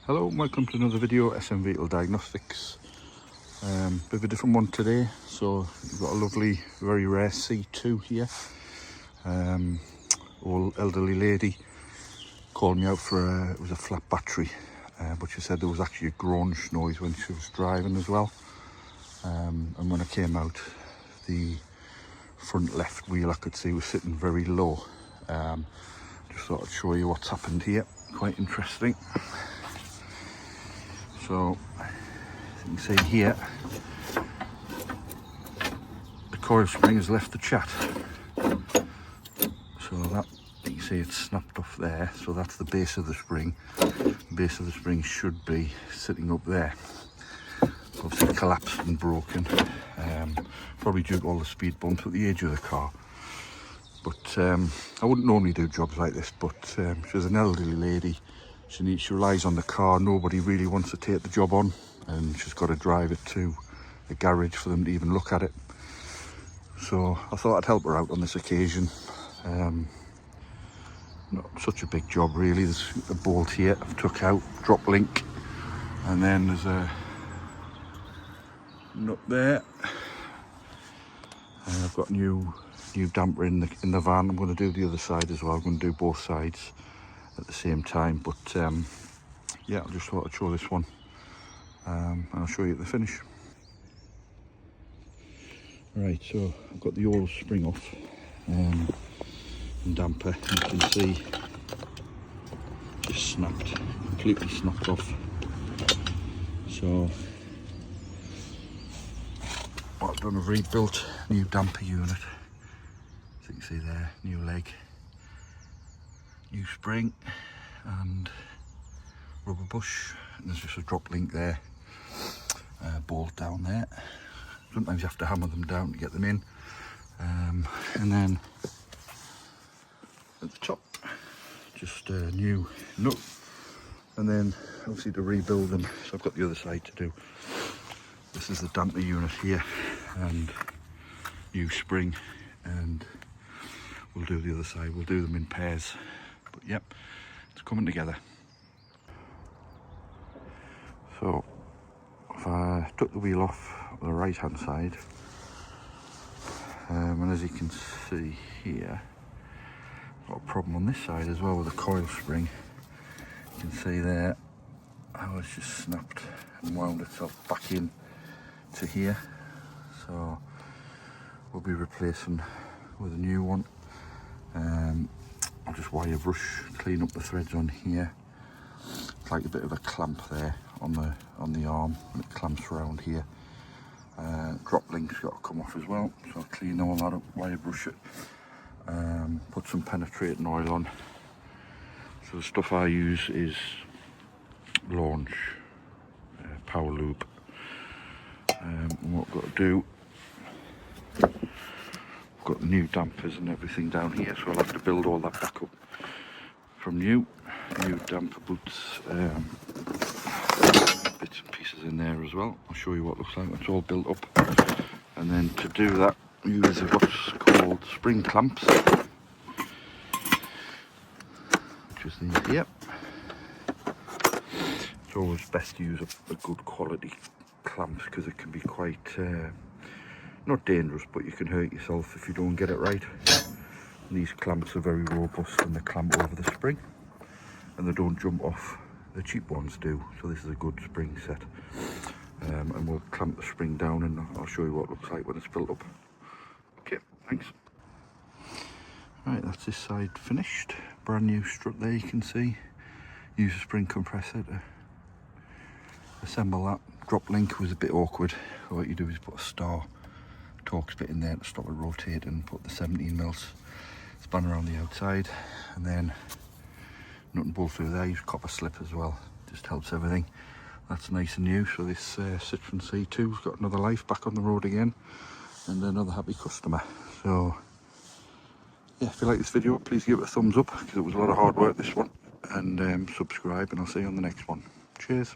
Hello, welcome to another video, SM Vehicle Diagnostics. Bit of a different one today. So we've got a lovely, very rare C2 here. Old elderly lady called me out for it was a flat battery, but she said there was actually a grunge noise when she was driving as well. And when I came out, the front left wheel I could see was sitting very low. Just thought I'd show you what's happened here. Quite interesting. So, as you can see here, the coil spring has left the chat. So that, you can see it's snapped off there, so that's the base of the spring. The base of the spring should be sitting up there. Obviously collapsed and broken, probably due to all the speed bumps at the edge of the car. But I wouldn't normally do jobs like this, but she's an elderly lady. She relies on the car. Nobody really wants to take the job on, and she's got to drive it to a garage for them to even look at it. So I thought I'd help her out on this occasion. Not such a big job really. There's a bolt here I've took out, drop link, and then there's a nut there. I've got new damper in the van. I'm going to do the other side as well. I'm going to do both sides at the same time, but yeah, I just thought I'd show this one, and I'll show you at the finish. Right, so I've got the oil spring off and damper. You can see just snapped, completely snapped off. So what I've done, I've rebuilt new damper unit. As you can see there, new leg, new spring and rubber bush, and there's just a drop link there, bolt down there. Sometimes you have to hammer them down to get them in, and then at the top just a new nut, and then obviously to rebuild them, so I've got the other side to do. This is the damper unit here and new spring, and we'll do the other side. We'll do them in pairs, but yep, it's coming together. So if I took the wheel off the right hand side, and as you can see here, got a problem on this side as well with the coil spring. You can see there how it's just snapped and wound itself back in to here, so we'll be replacing with a new one. I'll just wire brush, clean up the threads on here. It's like a bit of a clamp there on the arm, and it clamps around here. Drop link's got to come off as well, so I'll clean all that up, wire brush it, put some penetrating oil on. So the stuff I use is Launch Power Lube. And what I've got to do, I've got the new dampers and everything down here, so I'll have to build all that back up from new damper boots, bits and pieces in there as well. I'll show you what it looks like when it's all built up. And then to do that, use what's called spring clamps, which is these here. It's always best to use a good quality clamps, because it can be quite not dangerous, but you can hurt yourself if you don't get it right. And these clamps are very robust, and they clamp over the spring and they don't jump off. The cheap ones do, so this is a good spring set. And we'll clamp the spring down, and I'll show you what it looks like when it's built up. Okay, thanks. Right, that's this side finished. Brand new strut there, you can see. Use a spring compressor to assemble that. Drop link was a bit awkward. So what you do is put a star Torx bit in there to stop it rotating, put the 17mm span around the outside, and then nut and bolt through there. Use copper slip as well, just helps everything. That's nice and new. So this Citroen C2's got another life, back on the road again, and another happy customer. So yeah, if you like this video, please give it a thumbs up, because it was a lot of hard work, this one, and subscribe, and I'll see you on the next one. Cheers.